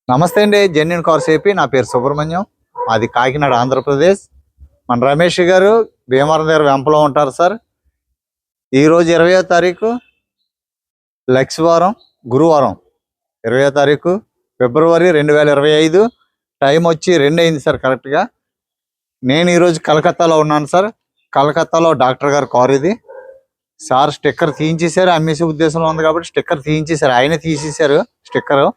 నమస్తే అండి, genuine cars AP. నా పేరు సుబ్రహ్మణ్యం, మాది కాకినాడ, ఆంధ్రప్రదేశ్. మన రమేష్ గారు భీమవరం దగ్గర వెంపలో ఉంటారు సార్. ఈరోజు 20వ తారీఖు లక్ష్వారం, గురువారం, 20వ తారీఖు ఫిబ్రవరి 2025. టైం వచ్చి 2 అయింది సార్ కరెక్ట్గా. నేను ఈరోజు కలకత్తాలో ఉన్నాను సార్. కలకత్తాలో డాక్టర్ గారు కారు ఇది సార్. స్టిక్కర్ తీయించేశారు, అమ్మేసే ఉద్దేశంలో ఉంది కాబట్టి స్టిక్కర్ తీయించేశారు, ఆయనే తీసేశారు స్టిక్కరు.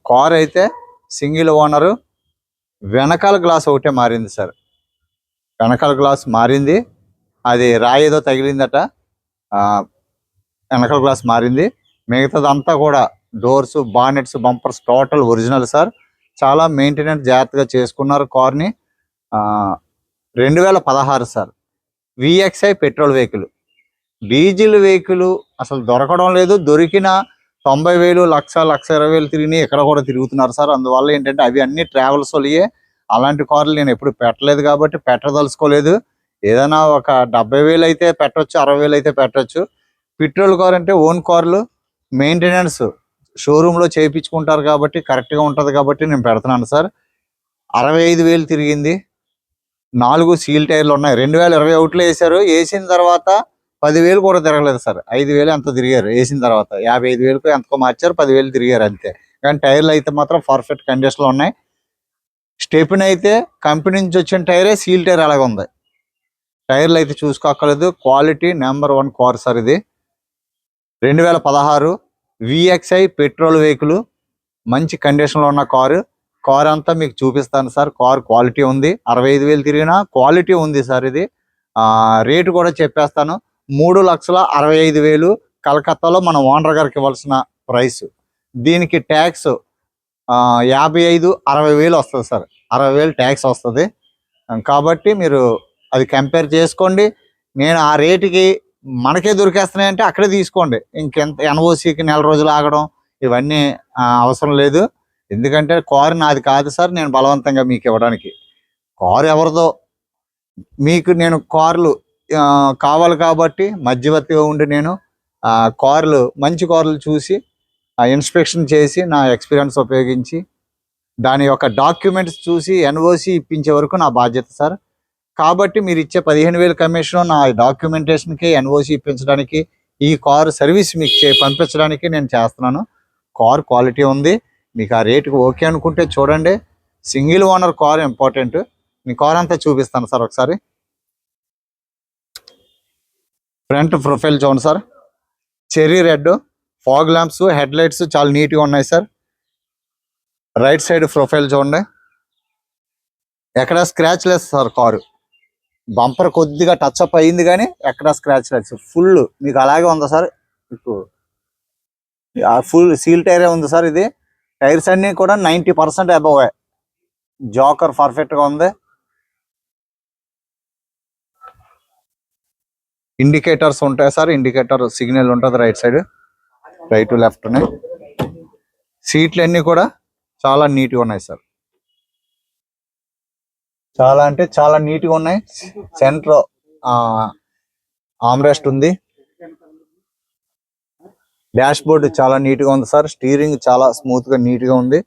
కార్ అయితే సింగిల్ ఓనరు. వెనకాల గ్లాస్ ఒకటే మారింది సార్, వెనకాల గ్లాస్ మారింది. అది రాయేదో తగిలిందట, వెనకాల గ్లాస్ మారింది. మిగతాదంతా కూడా doors, bonnets, bumpers total original sir. చాలా మెయింటెనెన్స్ జాగ్రత్తగా చేసుకున్నారు కార్ని. 2016 sir. VXI petrol vehicle. Diesel vehicle అసలు దొరకడం లేదు. దొరికిన 90,000, 1,20,000 తిరిగి ఎక్కడ కూడా తిరుగుతున్నారు సార్. అందువల్ల ఏంటంటే అవి అన్ని ట్రావెల్స్ వాళ్ళే. అలాంటి కార్లు నేను ఎప్పుడు పెట్టలేదు కాబట్టి పెట్టదలుచుకోలేదు. ఏదైనా ఒక 70,000 అయితే పెట్టవచ్చు, 60,000 అయితే పెట్టవచ్చు. పెట్రోల్ కార్ అంటే ఓన్ కార్లు, మెయింటెనెన్స్ షోరూంలో చేయించుకుంటారు కాబట్టి కరెక్ట్గా ఉంటుంది కాబట్టి నేను పెడుతున్నాను సార్. 65,000 తిరిగింది. 4 సీల్ టైర్లు ఉన్నాయి. 2021లో వేశారు. వేసిన తర్వాత 10,000 కూడా తిరగలేదు సార్. 5,000 ఎంతో తిరిగారు వేసిన తర్వాత. 55,000కు ఎంతకో మార్చారు, 10,000 తిరిగారు అంతే. కానీ టైర్లు అయితే మాత్రం పర్ఫెక్ట్ కండిషన్లో ఉన్నాయి. స్టెప్ని అయితే కంపెనీ నుంచి వచ్చిన టైరే, సీల్ టైర్ అలాగే ఉంది. టైర్లు అయితే చూసుకోక్కర్లేదు. క్వాలిటీ నెంబర్ 1 కార్ సార్ ఇది. 2016 విఎక్స్ఐ పెట్రోల్ వెహికల్, మంచి కండిషన్లో ఉన్న కారు. కార్ అంతా మీకు చూపిస్తాను సార్. కార్ క్వాలిటీ ఉంది. 65,000 తిరిగినా క్వాలిటీ ఉంది సార్ ఇది. రేటు కూడా చెప్పేస్తాను. 3,65,000 కలకత్తాలో మన ఓనర్ గారికి ఇవ్వాల్సిన ప్రైస్. దీనికి ట్యాక్స్ 55,000-60,000 వస్తుంది సార్. 60,000 ట్యాక్స్ వస్తుంది. కాబట్టి మీరు అది కంపేర్ చేసుకోండి. నేను ఆ రేటుకి మనకే దొరికేస్తున్నాయంటే అక్కడే తీసుకోండి. ఇంకెంత ఎన్ఓసికి నెల రోజులు ఆగడం ఇవన్నీ అవసరం లేదు. ఎందుకంటే కారు నాది కాదు సార్, నేను బలవంతంగా మీకు ఇవ్వడానికి. కారు ఎవరిదో. మీకు నేను కార్లు కావాలి కాబట్టి మధ్యవర్తిగా ఉండి నేను కార్లు, మంచి కార్లు చూసి ఇన్స్పెక్షన్ చేసి నా ఎక్స్పీరియన్స్ ఉపయోగించి దాని యొక్క డాక్యుమెంట్స్ చూసి ఎన్ఓసి ఇప్పించే వరకు నా బాధ్యత సార్. కాబట్టి మీరు ఇచ్చే 15,000 కమిషన్ నా డాక్యుమెంటేషన్కి, ఎన్ఓసి ఇప్పించడానికి, ఈ కారు సర్వీస్ మీకు పంపించడానికి నేను చేస్తున్నాను. కార్ క్వాలిటీ ఉంది. మీకు ఆ రేటుకి ఓకే అనుకుంటే చూడండి. Single owner car important. మీ కార్ అంతా చూపిస్తాను సార్ ఒకసారి. ఫ్రంట్ ప్రొఫైల్ చూడండి sir, cherry red, fog lamps, head lights చాలా నీట్గా ఉన్నాయి సార్. రైట్ సైడ్ ప్రొఫైల్ చూడండి, ఎక్కడ scratch less sir car. Bumper కొద్దిగా టచ్ అప్ అయ్యింది కానీ ఎక్కడ స్క్రాచ్ లెస్, ఫుల్ మీకు అలాగే ఉంది సార్. మీకు ఫుల్ సీల్ టైరే ఉంది సార్. ఇది టైర్స్ అన్నీ కూడా 90% అబవ్. జాకర్ పర్ఫెక్ట్గా ఉంది. ఇండికేటర్స్ ఉంటాయి సార్. ఇండికేటర్ సిగ్నల్ ఉంటుంది right side, right to left. సీట్లు అన్నీ కూడా చాలా నీట్గా ఉన్నాయి సార్. చాలా అంటే చాలా నీట్గా ఉన్నాయి. సెంటర్ ఆమ్రెస్ట్ ఉంది. డాష్ బోర్డు చాలా నీట్గా ఉంది సార్. స్టీరింగ్ చాలా స్మూత్గా నీట్గా ఉంది.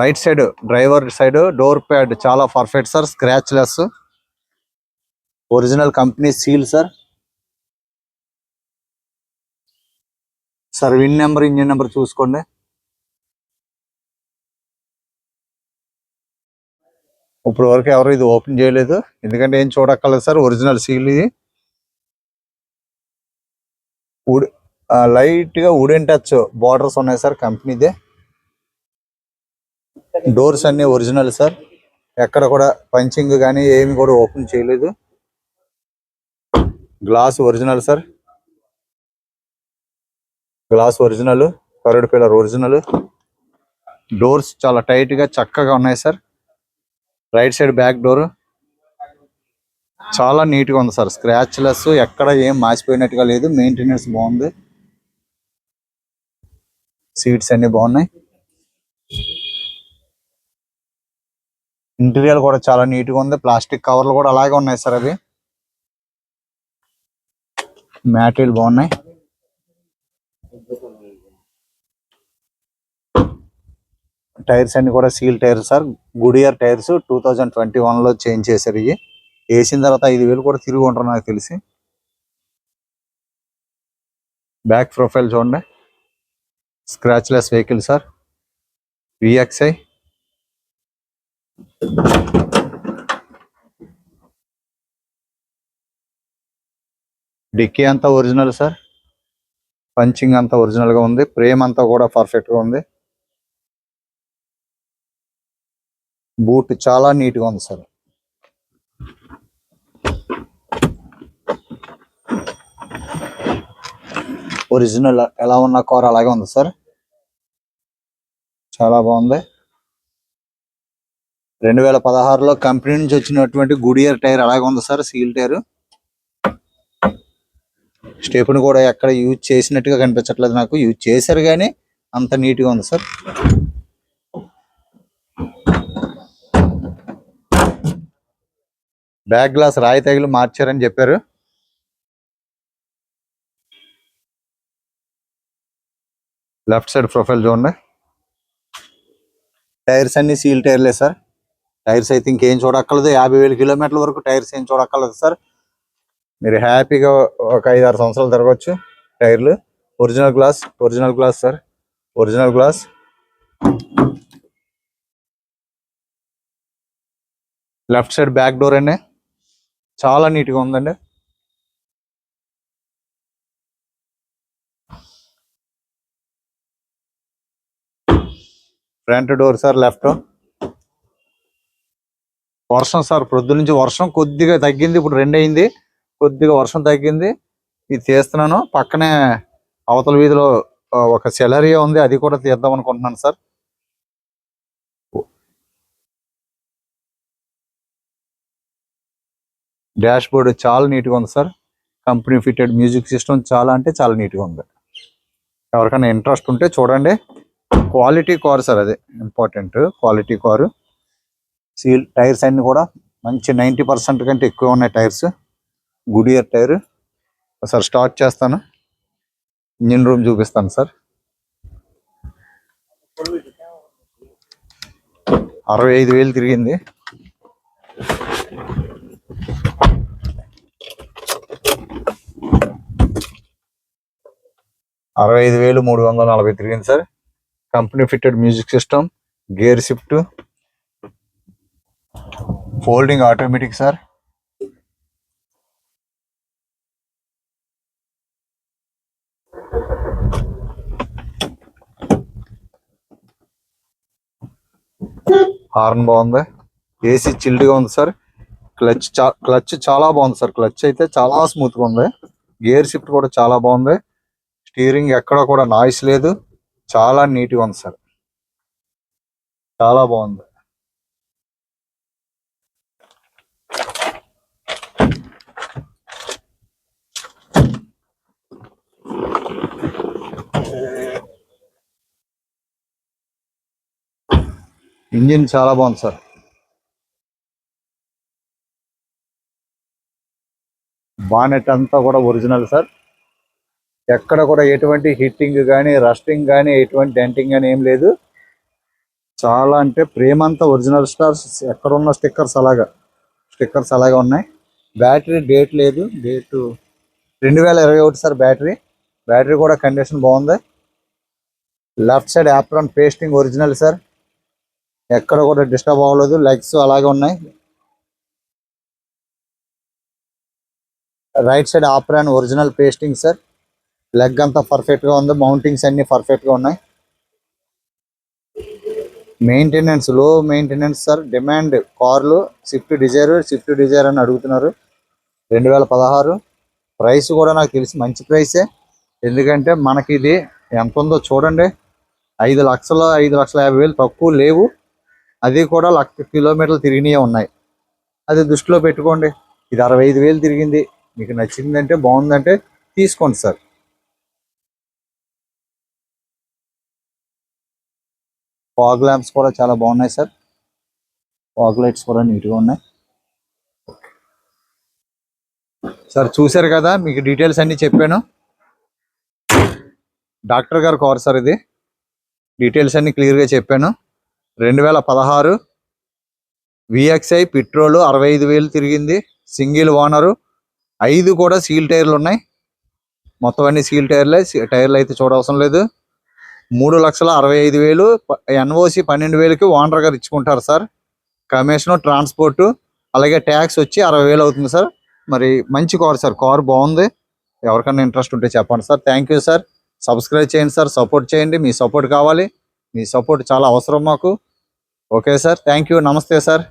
Right side driver side door pad చాలా perfect sir, scratch less, original company seal sir. Sir VIN number, engine number చూసుకోండి. ఇప్పుడు వరకు ఎవరు ఇది ఓపెన్ చేయలేదు, ఎందుకంటే ఏం చూడక్కర్లేదు సార్. ఒరిజినల్ సీల్ ఇది. లైట్గా వుడెన్ టచ్ బార్డర్స్ ఉన్నాయి సార్ కంపెనీదే. డోర్స్ అన్ని ఒరిజినల్ సార్. ఎక్కడ కూడా పంచింగ్ కానీ ఏమి కూడా ఓపెన్ చేయలేదు. Glass original sir. Glass original, కరడ్ పిల్లర్ ఒరిజినల్. డోర్స్ చాలా టైట్గా చక్కగా ఉన్నాయి sir. Right side back door చాలా నీట్గా ఉంది సార్. స్క్రాచ్ లెస్, ఎక్కడ ఏం మాసిపోయినట్టుగా లేదు. మెయింటెనెన్స్ బాగుంది. సీట్స్ అన్ని బాగున్నాయి. ఇంటీరియర్ కూడా చాలా నీట్గా ఉంది. ప్లాస్టిక్ కవర్లు కూడా అలాగే ఉన్నాయి సార్. అవి మ్యాటీరియల్ బాగున్నాయి. టైర్స్ అన్ని కూడా seal tyres sir. Goodyear tyres 2021లో చేంజ్ చేశారు. ఇవి వేసిన తర్వాత 5,000 కూడా తిరిగి ఉంటారు నాకు తెలిసి. బ్యాక్ ప్రొఫైల్ చూడండి, scratch less vehicle sir. VXI డిక్కీ అంతా ఒరిజినల్ సార్. పంచింగ్ అంతా ఒరిజినల్ గా ఉంది. ఫ్రేమ్ అంతా కూడా పర్ఫెక్ట్ గా ఉంది. బూట్ చాలా నీట్ గా ఉంది సార్. ఒరిజినల్ ఎలా ఉన్న కార్ అలాగే ఉంది సార్. చాలా బాగుంది. 2016లో కంపెనీ నుంచి వచ్చినటువంటి గుడియర్ టైర్ అలాగే ఉంది సార్. Seal tyre. స్టెప్ని కూడా ఎక్కడ యూజ్ చేసినట్టుగా కనిపించట్లేదు నాకు. యూజ్ చేశారు కానీ అంత నీట్ గా ఉంది సార్. బ్యాక్ గ్లాస్ రాయి తగిలి మార్చారని చెప్పారు. లెఫ్ట్ సైడ్ ప్రొఫైల్ చూడండి. టైర్స్ అన్ని సీల్ టైర్లే సార్. టైర్స్ అయితే ఇంకేం చూడక్కర్లేదు. 50,000 కిలోమీటర్ల వరకు టైర్స్ ఏం చూడక్కర్లేదు సార్. మీరు హ్యాపీగా ఒక 5-6 సంవత్సరాలు తిరగచ్చు. టైర్లు original glass sir. Original glass. Left side back door అండి చాలా నీట్గా ఉందండి. Front door sir left. వర్షం సార్, ప్రొద్దు నుంచి వర్షం కొద్దిగా తగ్గింది. ఇప్పుడు 2 అయింది. కొద్దిగా వర్షం తగ్గింది. ఇది తీస్తున్నాను. పక్కనే అవతల వీధిలో ఒక సెలరియా ఉంది, అది కూడా తీద్దాం అనుకుంటున్నాను సార్. డాష్ బోర్డ్ చాలా నీట్గా ఉంది sir. Company fitted music system చాలా అంటే చాలా నీట్గా ఉంది. ఎవరికైనా ఇంట్రెస్ట్ ఉంటే చూడండి. క్వాలిటీ కార్ సార్, అదే important. Quality car. Seal tyres అన్ని కూడా మంచి 90% కంటే ఎక్కువ ఉన్నాయి టైర్స్. గుడియర్ టైర్. సార్ స్టార్ట్ చేస్తాను. ఇంజిన్ రూమ్ చూపిస్తాను సార్. 65,000 తిరిగింది. $65,340 తిరిగింది sir. Company fitted music system, gear shift, folding automatic sir. Horn బాగుంది. ఏసీ చిల్డ్గా ఉంది సార్. క్లచ్ చాలా బాగుంది సార్. క్లచ్ అయితే చాలా స్మూత్ గా ఉంది. గేర్ షిఫ్ట్ కూడా చాలా బాగుంది. స్టీరింగ్ ఎక్కడ కూడా నాయిస్ లేదు. చాలా నీట్గా ఉంది సార్. చాలా బాగుంది. ఇంజిన్ చాలా బాగుంది సార్. బానెట్ అంతా కూడా ఒరిజినల్ సార్. ఎక్కడ కూడా ఎటువంటి హిట్టింగ్ కానీ రస్టింగ్ కానీ ఎటువంటి డెంటింగ్ కానీ ఏం లేదు. చాలా అంటే ప్రేమంతా ఒరిజినల్ స్టార్స్. ఎక్కడ ఉన్న స్టిక్కర్స్ అలాగా ఉన్నాయి. బ్యాటరీ డేట్ లేదు. Date 2021 sir. బ్యాటరీ కూడా కండిషన్ బాగుంది. Left side apron pasting original sir. ఎక్కడ కూడా డిస్టర్బ్ అవ్వలేదు. లెగ్స్ అలాగే ఉన్నాయి. Right side apron original pasting sir. Leg అంతా పర్ఫెక్ట్ గా ఉంది. మౌంటింగ్స్ అన్ని పర్ఫెక్ట్ గా ఉన్నాయి. మెయింటెనెన్స్ లో మెయింటెనెన్స్ సార్. డిమాండ్ కార్లు స్విఫ్ట్ డిజైర్ అని అడుగుతున్నారు. 2016. ప్రైస్ కూడా నాకు తెలిసి మంచి ప్రైసే. ఎందుకంటే మనకి ఇది ఎంత ఉందో చూడండి. 5,50,000 తక్కువ లేవు. అది కూడా 1,00,000 కిలోమీటర్లు తిరిగినవి ఉన్నాయి. అది దృష్టిలో పెట్టుకోండి. ఇది 65,000 తిరిగింది. మీకు నచ్చిందంటే బాగుందంటే తీసుకోండి సార్. ఫాగ్ ల్యాంప్స్ కూడా చాలా బాగున్నాయి సార్. ఫాగ్ లైట్స్ కూడా నీట్గా ఉన్నాయి సార్. చూశారు కదా, మీకు డీటెయిల్స్ అన్ని చెప్పాను. డాక్టర్ గారు కార్ సార్ ఇది. డీటెయిల్స్ అన్ని క్లియర్గా చెప్పాను. 2016 VXI పెట్రోల్ 65,000 తిరిగింది. సింగిల్ ఓనరు, 5 కూడా సీల్ టైర్లు ఉన్నాయి. మొత్తం అన్ని సీల్ టైర్లే, టైర్లు అయితే చూడవసరం లేదు. 3,65,000 NOC 12,000కి ఓనర్ గారు ఇచ్చుకుంటారు సార్. కమిషను, ట్రాన్స్పోర్టు, అలాగే ట్యాక్స్ వచ్చి 60,000 అవుతుంది సార్. మరి మంచి కార్ సార్, కారు బాగుంది. ఎవరికైనా ఇంట్రెస్ట్ ఉంటే చెప్పండి sir. Thank you sir. Subscribe చేయండి సార్, సపోర్ట్ చేయండి. మీ సపోర్ట్ కావాలి, మీ సపోర్ట్ చాలా అవసరం మాకు. ఓకే సార్, థ్యాంక్ యూ, నమస్తే సార్.